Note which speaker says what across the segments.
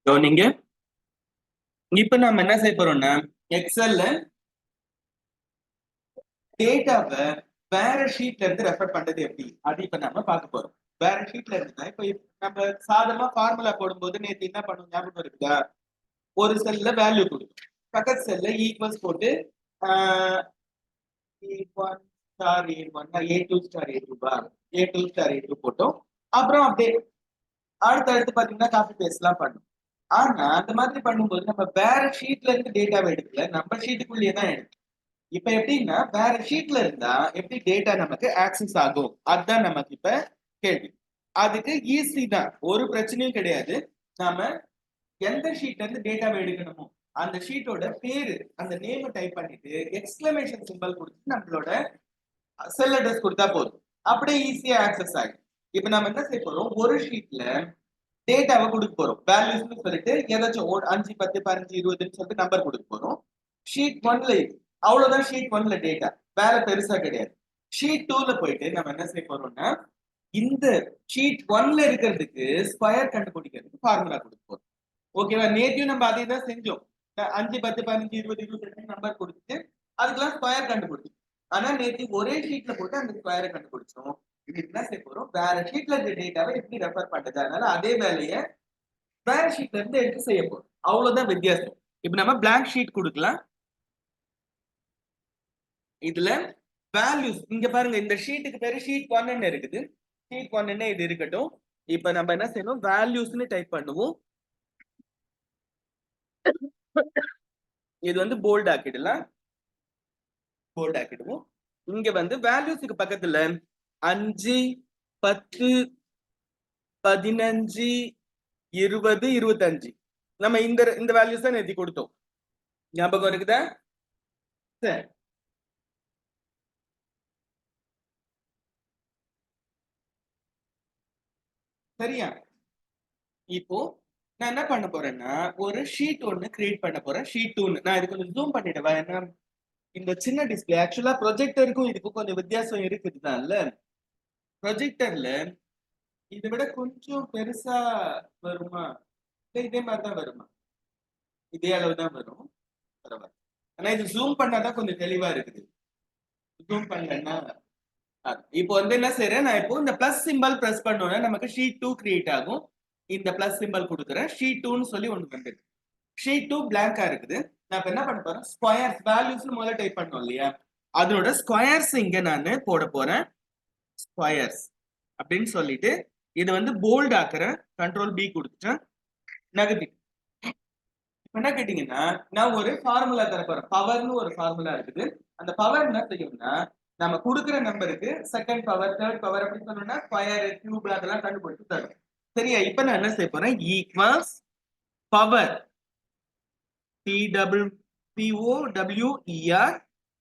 Speaker 1: நீங்க இப்ப நம்ம என்ன செய்ய போறோம்னா எக்ஸல்ல டேட்டாவை வேற ஷீட்ல இருந்து ரெஃபர் பண்றது எப்படி அது இப்ப நம்ம பார்க்க போறோம். வேற ஷீட்ல இருந்தா இப்ப நம்ம சாதமா ஃபார்முலா போடும்போது நேற்று என்ன பண்ணும் ஞாபகம் இருக்குதா? ஒரு செல்ல வேல்யூ கொடுக்கும், பக்கத்து செல்ல ஈக்குவல்ஸ் போட்டு A1 star A1 A2 star A2 A2 star A2 போட்டோம். அப்புறம் அப்படியே அடுத்து பாத்தீங்கன்னா காப்பி பேஸ்ட்லாம் பண்ணும். ஆனா அந்த மாதிரி பண்ணும்போது நம்ம வேற ஷீட்ல இருந்து டேட்டாவை எடுக்கல, நம்ம ஷீட்டுக்குள்ளேயே தான் எடுக்கும். இப்ப எப்படின்னா வேற ஷீட்ல இருந்தா எப்படி டேட்டா நமக்கு ஆக்சஸ் ஆகும், அதுதான் நமக்கு இப்ப கேள்வி. அதுக்கு ஈஸி தான், ஒரு பிரச்சனையும் கிடையாது. நாம எந்த ஷீட்ல இருந்து டேட்டாவை எடுக்கணுமோ அந்த ஷீட்டோட பேரு அந்த நேம் டைப் பண்ணிட்டு எக்ஸ்கிளமேஷன் சிம்பல் கொடுத்து நம்மளோட செல் அட்ரஸ் கொடுத்தா போதும், அப்படியே ஈஸியா ஆக்சஸ் ஆகும். இப்ப நம்ம என்ன செய்ய போறோம், ஒரு ஷீட்ல டேட்டாவை கொடுக்க போறோம். வேல்யூஸ்னு சொல்லிட்டு ஏதாச்சும் 5 10 15 20ன்னு சொல்லிட்டு நம்பர் கொடுக்க போறோம். ஷீட் 1ல அவ்வளவுதான், ஷீட் 1ல டேட்டா வேற பெருசா கிடையாது. ஷீட் 2ல போயிட்டு நம்ம என்ன செய்ய போறோம்னா இந்த ஷீட் 1ல இருக்கிறதுக்கு ஸ்கொயர் கண்டுபிடிக்கிறதுக்கு ஃபார்முலா கொடுக்க போறோம். ஓகேவா? நேத்தியும் நம்ம அதே தான் செஞ்சோம். 5 10 15 20 22 நம்பர் கொடுத்துட்டு அதுக்கெல்லாம் ஸ்கொயர் கண்டுபிடிச்சோம். ஆனா நேத்தி ஒரே ஷீட்ல போட்டு அந்த ஸ்கொயரை கண்டுபிடிச்சோம். இது என்ன செய்ய போறோம், வேற ஷீட்ல இருக்க டேட்டாவை எப்படி ரெஃபர் பண்றது, அதனால அதே வேலையை வேற ஷீட்ல இருந்து எடுத்து செய்ய போறோம். அவ்வளவுதான் வித்தியாசம். இப்ப நம்ம பிளாங்க் ஷீட் கொடுக்கலாம். இதுல வேல்யூஸ் இங்க பாருங்க, இந்த ஷீட்டுக்கு பேரு ஷீட் 1 இருக்குது. ஷீட் 1 இது இருக்கட்டும். இப்ப நம்ம என்ன செய்யணும், வேல்யூஸ்னு டைப் பண்ணுவோம். இது வந்து போல்ட் ஆக்கிடலாம், போல்ட் ஆக்கிடுவோம். இங்க வந்து வேல்யூஸுக்கு பக்கத்துல 5 10 15 20 25 நம்ம இந்த வேல்யூஸ் தான் நேத்தி கொடுத்தோம். ஞாபகம் இருக்குதா? சரி, சரியா? இப்போ நான் என்ன பண்ண போறேன்னா ஒரு ஷீட் ஒன்னு கிரியேட் பண்ண போறேன். ஷீட் 2 நான் இது கொஞ்சம் ஜூம் பண்ணிடுவேன். ஏன்னா இந்த சின்ன டிஸ்பிளே ஆக்சுவலா ப்ரொஜெக்டருக்கும் இதுக்கும் கொஞ்சம் வித்தியாசம் இருக்குதுதான்ல. ப்ரொஜெக்டர்ல இதை விட கொஞ்சம் பெருசா வருமா, இதே மாதிரிதான் வருமா? இதே அளவு தான் வரும், பரவாயில்ல. ஆனா இது ஜூம் பண்ணாதான் கொஞ்சம் தெளிவா இருக்குது. ஜூம் பண்ணலன்னா இப்போ வந்து என்ன செய்யறேன், நான் இப்போ இந்த பிளஸ் சிம்பல் பிரஸ் பண்ணோன்னா நமக்கு ஷீட் 2 கிரியேட் ஆகும். இந்த பிளஸ் சிம்பல் கொடுக்குறேன், ஷீட் 2ன்னு சொல்லி ஒன்று வந்துருக்கு. ஷீட் 2 பிளாங்கா இருக்குது. நான் இப்ப என்ன பண்ண போறேன், ஸ்கொயர்ஸ் வேல்யூஸ் முதல்ல டைப் பண்ணோம் இல்லையா, அதோட ஸ்கொயர்ஸ் இங்க நான் போட போறேன். ஸ்கொயர்ஸ் அப்படின்னு சொல்லிட்டு இது வந்து போல்ட் ஆக்குறேன். கண்ட்ரோல் பி கொடுத்துட்டேன், நெகட்டிவ். என்ன கேட்டீங்கன்னா நான் ஒரு ஃபார்முலா தர போறேன். பவர்னு ஒரு ஃபார்முலா இருக்குது. அந்த பவர் என்ன செய்யும்னா நம்ம கொடுக்குற நம்பருக்கு செகண்ட் பவர் தேர்ட் பவர் அப்படின்னு சொன்னோம்னா ஸ்கொயர் கியூப் அதெல்லாம் கண்டுபிடிச்சு தரும். சரியா? இப்ப நான் என்ன செய்ய போறேன், equals power PWER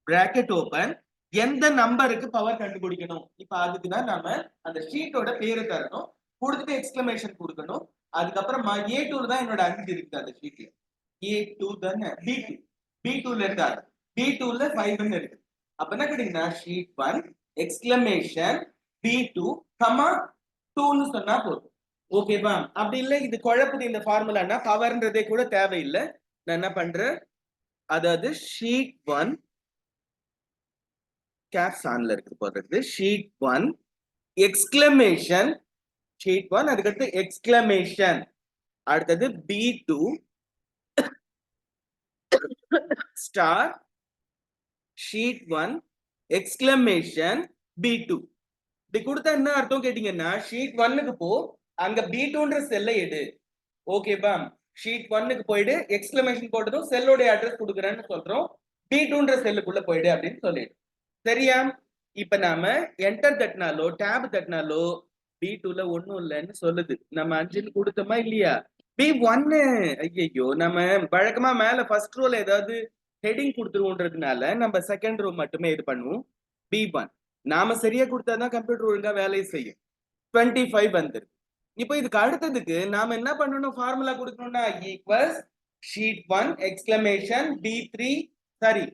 Speaker 1: bracket open, எந்த நம்பருக்கு பவர் கண்டுபிடிக்கணும். இப்ப அதுக்குதான் நாம அந்த ஷீட்டோட பேரு தரணும், கொடுத்துட்டு எக்ஸ்கிளமேஷன் கொடுக்கணும். அதுக்கப்புறமா A2 தான் என்னோட 5 இருக்குது அந்த ஷீட்ல. A2 தானே, B2ல இருந்தா B2ல 5 இருக்கு. அப்ப என்ன கேட்டீங்கன்னா ஷீட் 1 எக்ஸ்கிளமேஷன் B2 கமா 2ன்னு சொன்னா போதும். ஓகேவா? அப்படி இல்லை இது குழப்பது இந்த ஃபார்முலானா பவர்ன்றதே கூட தேவையில்லை. நான் என்ன பண்றேன், அதாவது ஷீட் 1 கேப்ஸ் ஆன்ல இருக்கு போடுறது, ஷீட் 1 எக்ஸ்கிளமேஷன் ஷீட் 1, அதுக்கடுத்து எக்ஸ்கிளமேஷன், அடுத்தது B2 star sheet 1 exclamation B2. இப்படி கொடுத்தா என்ன அர்த்தம் கேட்டீங்கன்னா ஷீட் 1க்கு போ, அங்க B2ன்ற செல்லை எடு. ஓகேவா? ஷீட் 1க்கு போயிடு, எக்ஸ்கிளமேஷன் போட்டதும் செல்லோட அட்ரஸ் கொடுக்குறேன்னு சொல்றோம், B2ன்ற செல்லுக்குள்ள போயிடு அப்படின்னு சொல்லிடு. சரியா? இப்ப நாம என்டர் தட்டினாலோ டேப் தட்டினாலோ B2ல ஒண்ணும் இல்லைன்னு சொல்லுது. நம்ம 5ன்னு கொடுத்தோமா இல்லையா? B1 ஐயோ, நம்ம வழக்கமா மேல ஃபர்ஸ்ட் ரோல ஏதாவது ஹெட்டிங் கொடுத்துருவோன்றதுனால நம்ம செகண்ட் ரோ மட்டுமே இது பண்ணுவோம். B1 நாம சரியா கொடுத்தாதான் கம்ப்யூட்டர் ஒழுங்கா வேலையை செய்யும். 25 வந்துரு. இப்போ இதுக்கு அடுத்ததுக்கு நாம என்ன பண்ணணும், ஃபார்முலா கொடுக்கணும்னா equals sheet 1 exclamation B3 sorry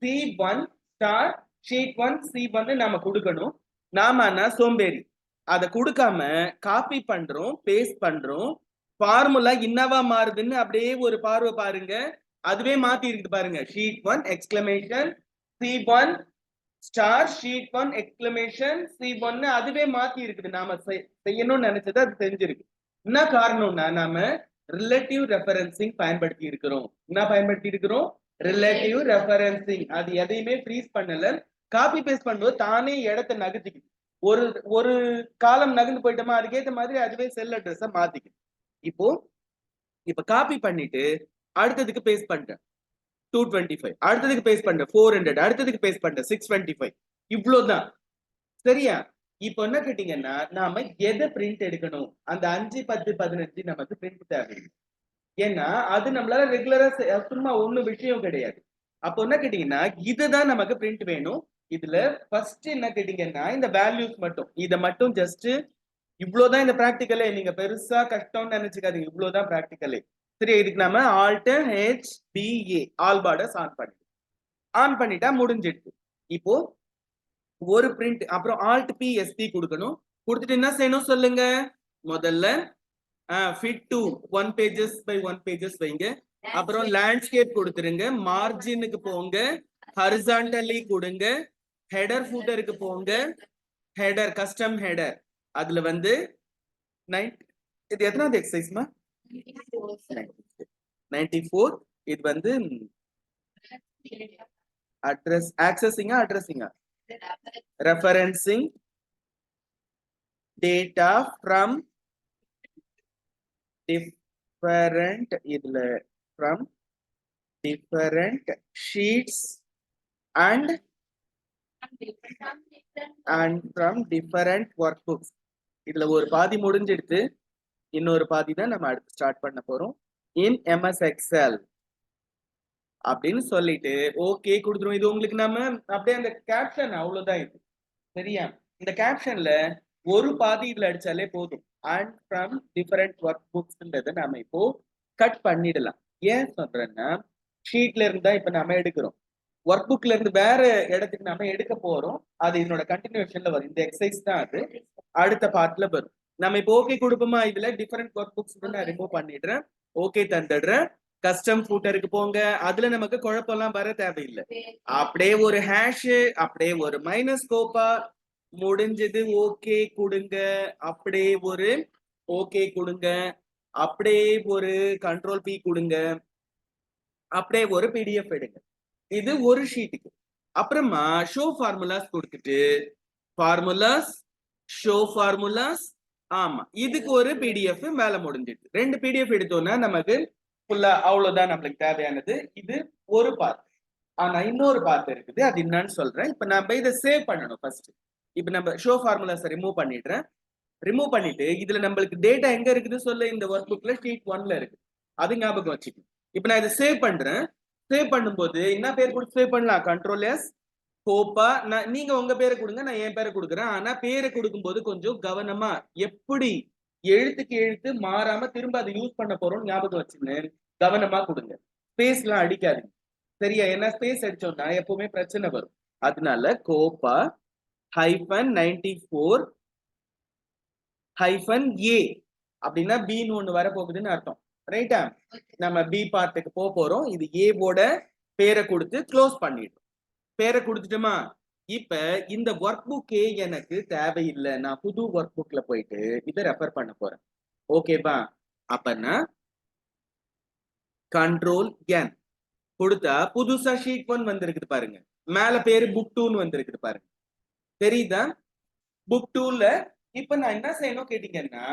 Speaker 1: C1 star sheet 1 C1 நாம கொடுக்கணும். நாம சோம்பேறி அதை கொடுக்காம காப்பி பண்றோம், பேஸ்ட் பண்றோம், ஃபார்முலா என்னவா மாறுதுன்னு அப்படியே ஒரு பார்வை பாருங்க. அதுவே மாத்தி இருக்குது பாருங்க. Sheet 1 exclamation C1 star sheet 1 exclamation C1 அதுவே மாத்தி இருக்குது. நாம செய்யணும்னு நினைச்சது அது செஞ்சிருக்கு. என்ன காரணம்னா நாம ரிலேட்டிவ் ரெஃபரன்சிங் பயன்படுத்தி இருக்கிறோம். என்ன பயன்படுத்தி இருக்கிறோம்? Relative referencing. அது எதையுமே ஃப்ரீஸ் பண்ணல. காப்பி பேஸ்ட் பண்ணும்போது தானே இடத்தை நகர்த்திக்குது. ஒரு ஒரு காலம் நகர்ந்து போயிட்டோமா அதுக்கேற்ற மாதிரி அதுவே செல் அட்ரஸ மாத்திக்குது. இப்ப காப்பி பண்ணிட்டு அடுத்ததுக்கு பேஸ்ட் பண்றேன் 225, அடுத்ததுக்கு பேஸ்ட் பண்றேன் 400, அடுத்ததுக்கு பேஸ்ட் பண்றேன் 625. இவ்வளவுதான். சரியா? இப்போ என்ன கேட்டீங்கன்னா நாம எதை பிரிண்ட் எடுக்கணும்? அந்த 5, 10, 15 நமக்கு பிரிண்ட் தேவையில்லை. ஏன்னா அது நம்மளால ரெகுலரா சும்மா ஒண்ணு விஷயம் கிடையாது. அப்போ என்ன கேட்டீங்கன்னா இதுதான் நமக்கு பிரிண்ட் வேணும். இதுல ஃபர்ஸ்ட் என்ன கேட்டீங்கன்னா இந்த வேல்யூஸ் மட்டும், இதை மட்டும் ஜஸ்ட் இவ்வளவுதான் இந்த பிராக்டிக்கலே. நீங்க பெருசா கஷ்டம்னு நினைச்சுக்காதீங்க, இவ்வளவுதான் பிராக்டிக்கலே. சரி, இதுக்கு நம்ம alt HBA all borders on பண்ணிட்டா முடிஞ்சிடுது. இப்போ ஒரு பிரிண்ட் அப்புறம் ஆல்ட் PST கொடுக்கணும். கொடுத்துட்டு என்ன செய்யணும் சொல்லுங்க. முதல்ல fit to 1 pages by 1 pages வைங்க. அப்புறம் லேண்ட்ஸ்கேப் கொடுத்துருங்க. மார்ஜினுக்கு போங்க, ஹரிசாண்டலி கொடுங்க, ஹெடர் ஃபூட்டருக்கு போங்க. ஹெடர் கஸ்டம் ஹெடர் அதுல வந்து இது எத்தனாவது எக்ஸசைஸ்மா? 94. இது வந்து அட்ரஸ் ஆக்சஸிங்கா அட்ரஸிங்கா ரெஃபரன்சிங் டேட்டா ஃப்ரம் different இதுல from different sheets and from different workbooks. இதுல ஒரு பாதி முடிஞ்சிடுது, இன்னொரு பாதி தான் நம்ம அடுத்து ஸ்டார்ட் பண்ண போறோம். in MS Excel அப்படின்னு சொல்லிட்டு ஓகே கொடுத்துரும். இது உங்களுக்கு நம்ம அப்படியே அந்த கேப்ஷன் அவ்வளவுதான் இது. சரியா? இந்த கேப்ஷன்ல ஒரு பாதி இதுல அடிச்சாலே போதும். and from different workbooksன்றதை நாம இப்போ கட் பண்ணிடலாம். ஏன் சொல்றேன்னா ஷீட்ல இருந்தா இப்ப நாம எடுக்கிறோம், ஒர்க் புக்ல இருந்து வேற இடத்துக்கு நாம எடுக்க போறோம். அது இதனோட கண்டினியூஷன்ல வரும். இந்த எக்ஸசைஸ் தான் அது அடுத்த பார்ட்ல வரும். நம்ம இப்போ ஓகே கொடுப்போமா? இதுல டிஃபரெண்ட் ஒர்க் புக்ஸ் நான் ரிமூவ் பண்ணிடுறேன், ஓகே தந்துடுறேன். கஸ்டம் ஃபூட்டருக்கு போங்க. அதுல நமக்கு குழப்பம்லாம் வர தேவையில்லை. அப்படியே ஒரு ஹேஷ், அப்படியே ஒரு மைனஸ் கோப்பா முடிஞ்சது ஓகே கொடுங்க. அப்படியே ஒரு ஓகே கொடுங்க. அப்படியே ஒரு கண்ட்ரோல் P கொடுங்க. அப்படியே ஒரு PDF எடுங்க. இது ஒரு ஷீட்டுக்கு. அப்புறமா ஷோ ஃபார்முலாஸ் கொடுத்துட்டு ஃபார்முலாஸ் ஷோ ஃபார்முலாஸ். ஆமா, இதுக்கு ஒரு PDF மேல முடிஞ்சிடுது. 2 PDF எடுத்தோம்னா நமக்கு ஃபுல்லா அவ்வளவுதான் நம்மளுக்கு தேவையானது. இது ஒரு பார்ட். ஆனா இன்னொரு பார்ட் இருக்குது, அது என்னன்னு சொல்றேன். இப்ப நம்ம இதை சேவ் பண்ணணும் ஃபர்ஸ்ட். இப்ப நம்ம ஷோ ஃபார்முலாஸ் ரிமூவ் பண்ணிடுறேன். ரிமூவ் பண்ணிட்டு இதுல நம்மளுக்கு டேட்டா எங்க இருக்குது சொல்ல, இந்த ஒர்க் புக்ல ஷீட் 1ல இருக்கு. அது ஞாபகம் வச்சுக்கணும். இப்ப நான் இதை சேவ் பண்றேன். சேவ் பண்ணும்போது என்ன பேர் கொடுத்து சேவ் பண்ணலாம்? Control S Koppa. நீங்க உங்க பேரை கொடுங்க, நான் என் பேரை கொடுக்குறேன். ஆனா பேரை கொடுக்கும்போது கொஞ்சம் கவனமா, எப்படி எழுத்துக்கு எழுத்து மாறாம திரும்ப அதை யூஸ் பண்ண போறோம் ஞாபகம் வச்சுன்னு கவனமா கொடுங்க. ஸ்பேஸ் எல்லாம் அடிக்காதீங்க. சரியா? ஏன்னா ஸ்பேஸ் அடிச்சோம்னா எப்பவுமே பிரச்சனை வரும். அதனால கோப்பா -94 -A அப்படின்னா பின்னு ஒண்ணு வரப்போகுதுன்னு அர்த்தம். ரைட்டா? நம்ம பி பார்ட்டுக்கு போறோம். இது ஏவோட பேரை கொடுத்து க்ளோஸ் பண்ணிடுறோம். பேரை கொடுத்துட்டோமா? இப்ப இந்த ஒர்க் புக்கே எனக்கு தேவையில்லை, நான் புது ஒர்க் புக்ல போயிட்டு இதை ரெஃபர் பண்ண போறேன். ஓகேப்பா? அப்பன்னா கண்ட்ரோல் N கொடுத்தா புதுசா ஷீட் 1 வந்திருக்குது பாருங்க. மேல பேரு புக் 2ன்னு வந்திருக்குது பாருங்க. தெரியுதா? புக் 2ல இப்ப நான் என்ன செய்யணும் கேட்டீங்கன்னா,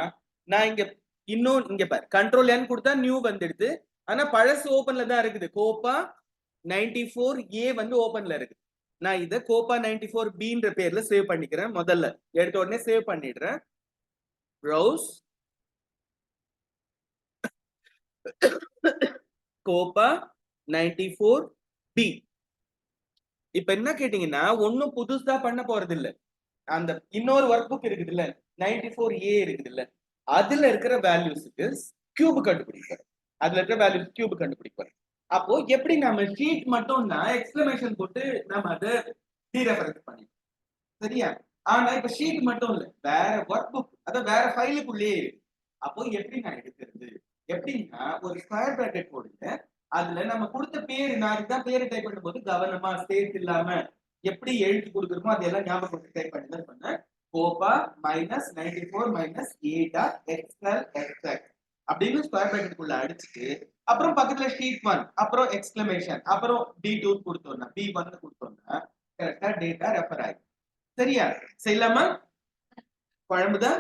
Speaker 1: நான் இங்க இன்னும் இங்க பாரு கண்ட்ரோல் N கொடுத்தா நியூ வந்துடுது. ஆனா பழசு ஓபன்ல தான் இருக்குது. கோப்பா 94A வந்து ஓபன்ல இருக்கு. நான் இதை கோப்பா 94Bன்ற பேர்ல சேவ் பண்ணிக்கிறேன். முதல்ல எடுத்த உடனே சேவ் பண்ணிடுறேன். ப்ரௌஸ் கோப்பா 94B. இப்ப என்ன கேட்டீங்கன்னா ஒன்னும் புதுசா பண்ண போறது இல்ல. அந்த இன்னொரு ஒர்க் புக் இருக்குது இல்ல, 94A இருக்குது இல்ல, அதுல இருக்கிற வேல்யூஸுக்கு கியூப் கண்டுபிடிப்பாரு. அதுல இருக்கிற வேல்யூஸ் கியூப் கண்டுபிடிப்பாரு. அப்போ எப்படி நம்ம ஷீட் மட்டும்னா எக்ஸ்பிளமேஷன் போட்டு நம்ம அதை டீரெஃபரன்ஸ் பண்ணிக்கலாம். சரியா? ஆனா இப்ப ஷீட் மட்டும் இல்ல, வேற ஒர்க் புக், அத வேற ஃபைலுக்குள்ளேயே அப்போ எப்படி நான் எடுக்கிறது? எப்படின்னா ஒரு ஸ்கொயர் பிராக்கெட் போடுங்க. அதுல நம்ம கொடுத்த பேரு, நான் இதுதான் பேரு டைப் பண்ணும்போது கவனமா ஸ்பேஸ் இல்லாம எப்படி எழுதி கொடுக்குறோமோ அதெல்லாம் ஞாபகம் வச்சு டைப் பண்ணி தான் பண்ணேன். கோபா minus 94 minus A dot XL XX அப்படின்னு ஸ்கொயர் பிராக்கெட்டுக்குள்ள அடிச்சுட்டு அப்புறம் பக்கத்துல ஷீட் 1 அப்புறம் எக்ஸ்கிளமேஷன் அப்புறம் D2 கொடுத்தோம்னா B1 கொடுத்தோம்னா கரெக்டா டேட்டா ரெஃபர் ஆகும். சரியா? செய்யலாமா? குழம்புதா?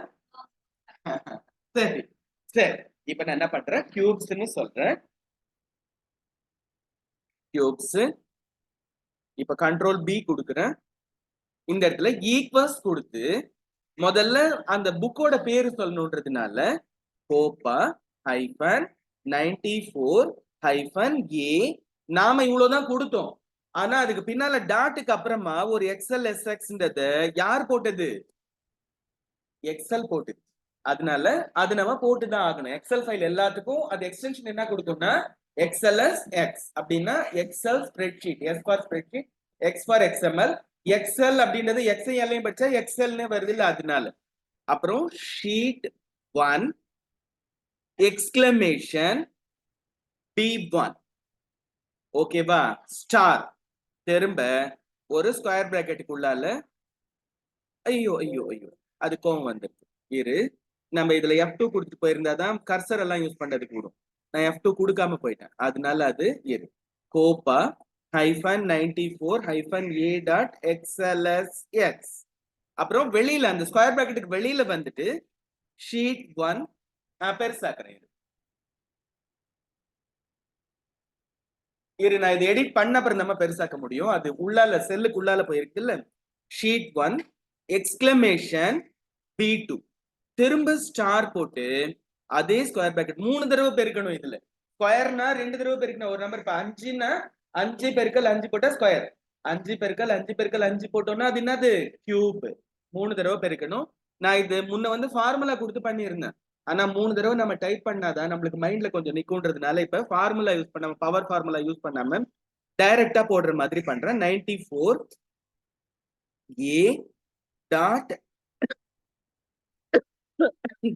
Speaker 1: சரி சரி. இப்ப நான் என்ன பண்றேன், கியூப்ஸ்னு சொல்றேன். கியூப்ஸ். இப்ப கண்ட்ரோல் பி கொடுக்குறேன். இந்த இடத்துல ஈக்வல்ஸ் கொடுத்து முதல்ல அந்த புக்கோட பேரு சொல்லணுன்றதுனால கோப்பா ஹைபன் 94 ஹைபன் ஏ நாம இவ்வளவுதான் கொடுத்தோம். ஆனா அதுக்கு பின்னால டாட்டுக்கு அப்புறமா ஒரு எக்ஸ்எல் எஸ்எக்ஸ்ன்றத யார் போட்டது? எக்ஸ்எல் போட்டது. அதனால அது நம்ம போட்டுதான் ஆகணும். எக்ஸ்எல் ஃபைல் எல்லாத்துக்கும் அது எக்ஸ்டென்ஷன் என்ன கொடுக்கும்னா எக்ஸ்எல்எஸ் எக்ஸ் அப்படின்னா XL spreadsheet, S for spreadsheet, X for XML. XL அப்படின்றது எக்ஸ்ஐஎல்லையும் படிச்சா எக்ஸ்எல்னு வருது இல்ல, அதனால. அப்புறம் ஷீட் 1 எக்ஸ்கிளமேஷன் B1. ஓகேவா? ஸ்டார் திரும்ப ஒரு ஸ்கொயர் பிராக்கெட்டுக்குள்ளால ஐயோ ஐயோ ஐயோ அது கோவம் வந்துருக்கு. இரு, நம்ம இதுல F2 கொடுத்துட்டு போயிருந்தாதான் கர்சர் எல்லாம் யூஸ் பண்றது கூடும். நான் F2 கொடுக்காம போயிட்டேன், அதனால அது இரு. கோப்பா hyphen 94 hyphen A dot XLS X. அப்புறம் வெளியில அந்த ஸ்கொயர் பிராக்கெட்டுக்கு வெளியில வந்துட்டு ஷீட் 1 பெருசாக்குறேன். இரு, நான் இதை எடிட் பண்ண அப்புறம் நம்ம பெருசாக்க முடியும். அது உள்ளால செல்லுக்கு உள்ளால போயிருக்குல்ல. ஷீட் 1 எக்ஸ்கிளமேஷன் B2 திரும்ப ஸ்டார் போட்டு அதே ஸ்கொயர் பிராக்கெட் 3 தடவை பெருக்கணும். இதுல ஸ்கொயர்னா 2 தடவை பெருக்கணும். ஒரு நம்பர் இப்ப 5னா 5 பெருக்கல் 5 போட்டா ஸ்கொயர், 5 பெருக்கல் 5 பெருக்கல் 5 போட்டோம்னா அது என்னது? கியூப். 3 தடவை பெருக்கணும். நான் இது முன்ன வந்து ஃபார்முலா கொடுத்து பண்ணியிருந்தேன். ஆனா 3 தடவை நம்ம டைப் பண்ணாதான் நம்மளுக்கு மைண்ட்ல கொஞ்சம் நிக்கும்ன்றதுனால இப்ப ஃபார்முலா யூஸ் பண்ணாம, பவர் ஃபார்முலா யூஸ் பண்ணாம டைரக்டா போடுற மாதிரி பண்றேன். 94 A dot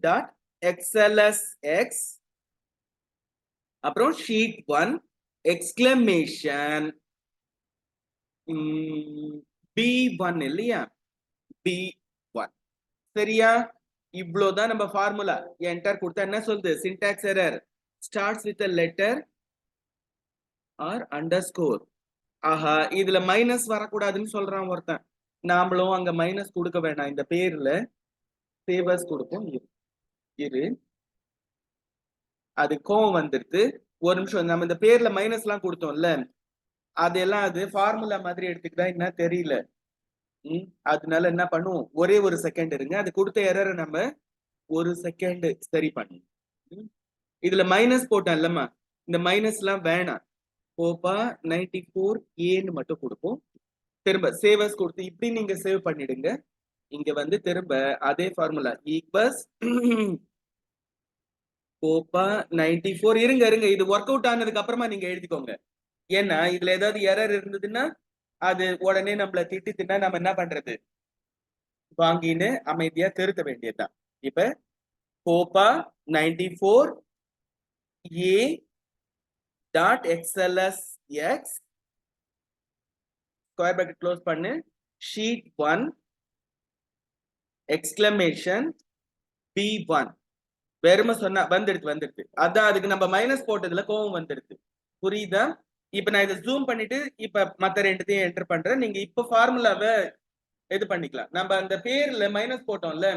Speaker 1: dot XLS X அப்புறம் ஷீட் 1 எக்ஸ்கிளமேஷன் B1 இல்லையா? B1. சரியா? இவ்வளவுதான் நம்ம ஃபார்முலா. என்டர் கொடுத்தா என்ன சொல்லுது? Syntax error starts with a letter or underscore. ஆஹா, இதுல மைனஸ் வரக்கூடாதுன்னு சொல்றான் ஒருத்தன். நாமளும் அங்க மைனஸ் கொடுக்க வேண்டாம். இந்த பேர்ல சேவர்ஸ் கொடுப்போம். இரு, அது கோவம் வந்துருது. ஒரு நிமிஷம், நம்ம இந்த பேர்ல மைனஸ் எல்லாம் கொடுத்தோம்ல, அதெல்லாம் அது ஃபார்முலா மாதிரி எடுத்துக்கிட்டா என்ன தெரியல. அதனால என்ன பண்ணுவோம், ஒரே ஒரு செகண்ட் இருங்க. அது கொடுத்த எரரை நம்ம ஒரு செகண்ட் சரி பண்ணும். இதுல மைனஸ் போட்டோம் இல்லம்மா, இந்த மைனஸ் எல்லாம் வேணாம். கோப்பா 94 ஏன்னு மட்டும் கொடுப்போம். திரும்ப சேவர்ஸ் கொடுத்து இப்படி நீங்க சேவ் பண்ணிடுங்க. இங்க வந்து திரும்ப அதே ஃபார்முலா ஈக்வல்ஸ் கோப்பா 94. இருங்க இருங்க, இது ஒர்க் அவுட் ஆனதுக்கு அப்புறமா நீங்க எழுதிக்கோங்க. ஏன்னா இதுல ஏதாவது எரர் இருந்ததுன்னா அது உடனே நம்மள திட்டினா நம்ம என்ன பண்றது? வாங்கின்னு அமைதியா திருத்த வேண்டியதுதான். இப்ப Koppa 94 A dot XLS X square bracket close பண்ணு, ஷீட் 1 எக்ஸ்கிளமேஷன் B1. வெறும சொன்னா வந்துடுது. அதான் அதுக்கு நம்ம மைனஸ் போட்டதுல கோவம் வந்துடுது. புரியுதா? இப்ப நான் இதை ஜூம் பண்ணிட்டு இப்ப மத்த ரெண்டுத்தையும் என்டர் பண்றேன். நீங்க இப்ப ஃபார்முலாவை இது பண்ணிக்கலாம். நம்ம அந்த பேர்ல மைனஸ் போட்டோம்ல,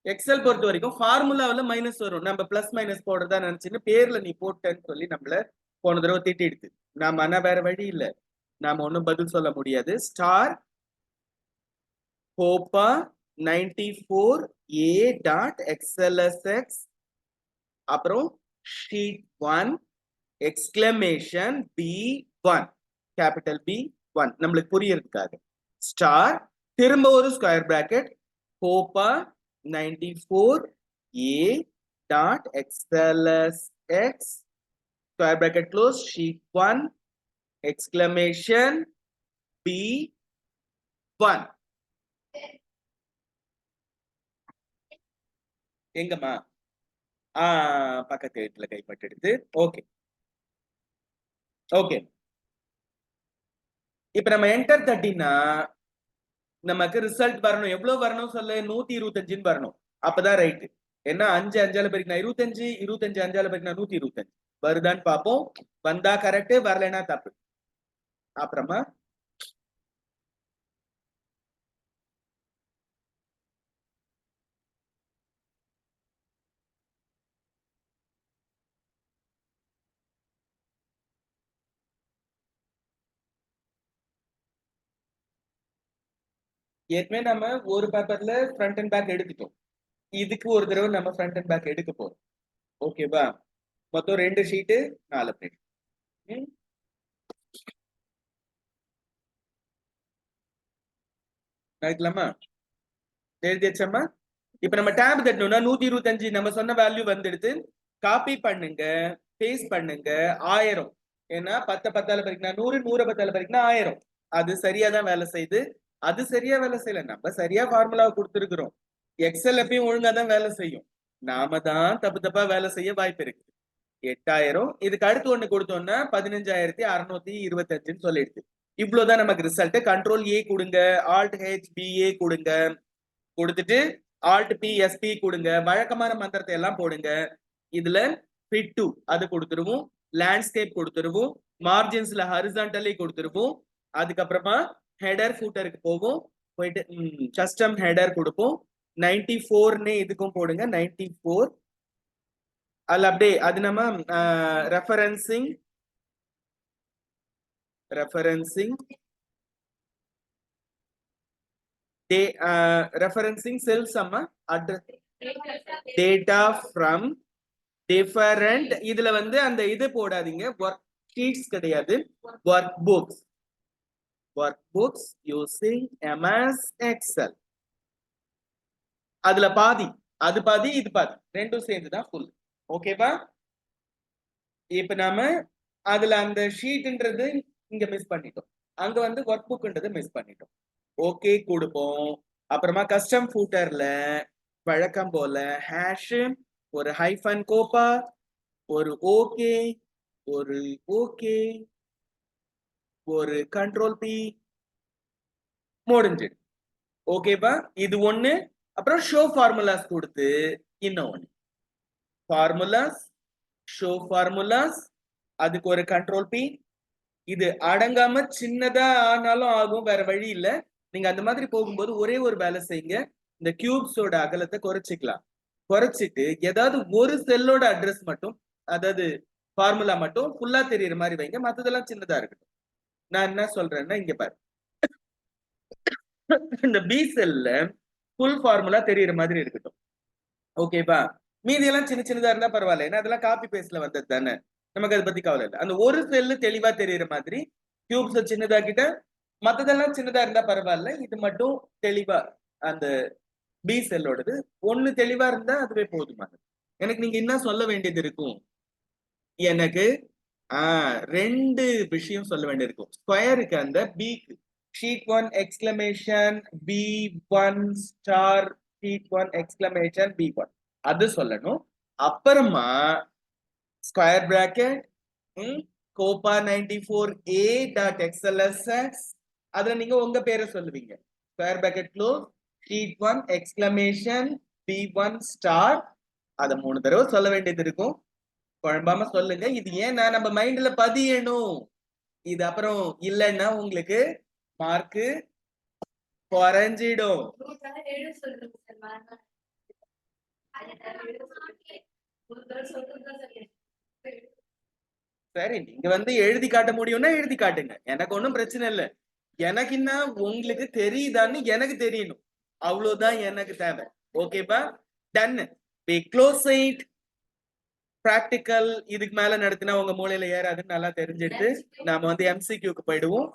Speaker 1: எக்ஸல் பொறுத்த வரைக்கும் ஃபார்முலாவில மைனஸ் வரும். நம்ம பிளஸ் மைனஸ் போடுறதா நினைச்சுன்னு பேர்ல நீ போட்டேன்னு சொல்லி நம்மள போன தடவை திட்டிடுது. நாம ஆனா வேற வழி இல்ல, நாம ஒன்னும் பதில் சொல்ல முடியாது. ஸ்டார் கோப்பா 94 ஏ டாட் எக்ஸ்எல்எஸ்எக்ஸ் அப்புறம் sheet 1 exclamation B1 capital B1 நம்மளுக்கு புரியறதுக்காக. ஸ்டார் திரும்ப ஒரு ஸ்கொயர் பிராக்கெட் கோப்பா 94 A dot XLSX square bracket close, sheet 1 exclamation B1. எங்கம்மா பக்கத்து எழுத்துல கைப்பட்டெடுத்து. Okay okay. இப்ப நம்ம என்டர் தட்டினா நமக்கு ரிசல்ட் வரணும். எவ்வளவு வரணும் சொல்லு? 125 வரணும். அப்பதான் ரைட்டு. ஏன்னா 5 5ஆல பெருக்கினா 25, 25 5ஆல பெருக்கினா 125 வருதான்னு பார்ப்போம். வந்தா கரெக்ட், வரலைன்னா தப்பு. அப்புறமா ஏற்கனவே நம்ம ஒரு பேப்பர்ல ஃப்ரண்ட் அண்ட் பேக் எடுத்துட்டோம். இதுக்கு ஒரு தடவை நம்ம ஃப்ரண்ட் அண்ட் பேக் எடுக்க போறோம். ஓகேவா? மொத்தம் 2 ஷீட்டு 4 பிரிண்ட். எடுக்கலாமா? எழுதியாச்சாமா? இப்ப நம்ம டேப் தட்டணும்னா 125 நம்ம சொன்ன வேல்யூ வந்துடுது. காப்பி பண்ணுங்க, பேஸ்ட் பண்ணுங்க. 1000. ஏன்னா 10 10ஆல பெருக்கினா 100, 100 10ஆல பெருக்கினா 1000. அது சரியா தான் வேலை செய்யுது. அது சரியா வேலை செய்யல, நம்ம சரியா ஃபார்முலாவை கொடுத்துருக்கிறோம். எக்ஸல் எப்பயும் ஒழுங்கா தான் வேலை செய்யும். நாம தான் தப்பு தப்பா வேலை செய்ய வாய்ப்பு இருக்கு. 8000. இதுக்கு அடுத்து ஒண்ணு கொடுத்தோம்னா 15625 சொல்லிடுது. இவ்வளவுதான் நமக்கு ரிசல்ட். கண்ட்ரோல் ஏ கொடுங்க, ஆல்ட் ஹெச் பி ஏ கொடுங்க, கொடுத்துட்டு ஆல்ட் பி எஸ்பி கொடுங்க. வழக்கமான மந்திரத்தை எல்லாம் போடுங்க. இதுல ஃபிட் டு அது கொடுத்துருவோம், லேண்ட்ஸ்கேப் கொடுத்துருவோம், மார்ஜின்ஸ்ல ஹரிசான்டலி கொடுத்துருவோம். அதுக்கப்புறமா ஹெடர் ஃபூட்டருக்கு போவோம். போயிட்டு கஸ்டம் ஹெடர் கொடுப்போம். 94ன்னு இதுக்கும் போடுங்க. 94 அதுல அப்படியே அது நம்ம ரெஃபரன்சிங் ரெஃபரன்சிங் செல்ஸ் அம்மா அட்ரஸ் டேட்டா ஃப்ரம் டிஃபரண்ட். இதுல வந்து அந்த இது போடாதீங்க, ஒர்க் ஷீட்ஸ் கிடையாது, work books using MS XL. அதுல பாதி, அது பாதி இது பாதி, ரெண்டும் சேர்ந்துதான் ஃபுல். ஓகேவா? இப்ப நாம அதுல அந்த ஷீட்ன்றது இங்க மிஸ் பண்ணிட்டோம், அங்க வந்து ஒர்க் புக்ன்றது மிஸ் பண்ணிட்டோம். ஓகே கொடுப்போம். அப்புறமா கஸ்டம் ஃபூட்டர்ல வழக்கம் போல ஹேஷ், ஒரு ஹைஃபன் கோப்பா, ஒரு ஓகே, ஒரு ஓகே, ஒரு கண்ட்ரோல் பி, முடிஞ்சு. ஓகேவா? இது ஒண்ணு. அப்புறம் ஷோ ஃபார்முலாஸ் கொடுத்து இன்னொன்னு ஃபார்முலாஸ், ஷோ ஃபார்முலாஸ், அதுக்கு ஒரு கண்ட்ரோல் பி. இது அடங்காம சின்னதா ஆனாலும் ஆகும், வேற வழி இல்ல. நீங்க அந்த மாதிரி போகும்போது ஒரே ஒரு வேலை செய்யுங்க, இந்த கியூப்ஸோட அகலத்தை குறைச்சிக்கலாம். குறைச்சிட்டு ஏதாவது ஒரு செல்லோட அட்ரஸ் மட்டும், அதாவது ஃபார்முலா மட்டும் ஃபுல்லா தெரியற மாதிரி வைங்க, மத்ததெல்லாம் சின்னதா இருக்கட்டும். நான் என்ன சொல்றேன்னா இங்க பாரு, இந்த பி செல்ல ஃபுல் ஃபார்முலா தெரியற மாதிரி இருக்கட்டும். ஓகேவா? மீதி எல்லாம் சின்ன சின்னதா இருந்தா பரவாயில்ல, ஏன்னா அதெல்லாம் காப்பி பேஸ்ட்ல வந்தது தானே, நமக்கு அதை பத்தி கவலை இல்லை. அந்த ஒரு செல்லு தெளிவா தெரியற மாதிரி கியூப்ஸ சின்னதாக்கிட்ட, மத்ததெல்லாம் சின்னதா இருந்தா பரவாயில்ல, இது மட்டும் தெளிவா அந்த பி செல்லோடது ஒண்ணு தெளிவா இருந்தா அதுவே போதுமானது. எனக்கு நீங்க என்ன சொல்ல வேண்டியது இருக்கும்? எனக்கு 2 விஷயம் சொல்ல வேண்டியிருக்கும். ஸ்கொயருக்கு அந்த பிக்கு sheet 1 exclamation B1 star, sheet 1 exclamation B1 அது சொல்லணும். அப்புறமா ஸ்கொயர் பிராக்கெட் கோப்பா 94A டாட் XLSX, அதுல நீங்க உங்க பேரை சொல்லுவீங்க. Square bracket close, sheet 1 exclamation B1 star. அதை 3 தடவை சொல்ல வேண்டியது இருக்கும். குழம்பாம சொல்லுங்க. இது ஏன்னா நம்ம மைண்ட்ல பதியணும். இது அப்புறம் இல்லைன்னா உங்களுக்கு மார்க்கு குறைஞ்சிடும். சரி, நீங்க வந்து எழுதி காட்ட முடியும்னா எழுதி காட்டுங்க, எனக்கு ஒன்றும் பிரச்சனை இல்லை. எனக்கு என்ன உங்களுக்கு தெரியுதான்னு எனக்கு தெரியணும், அவ்வளவுதான் எனக்கு தேவை. ஓகேப்பா? Done. we close it. Practical இதுக்கு மேல நடத்தினா உங்க மூளையில ஏறாதுன்னு நல்லா தெரிஞ்சிடுது. நாம வந்து MCQக்கு போயிடுவோம்.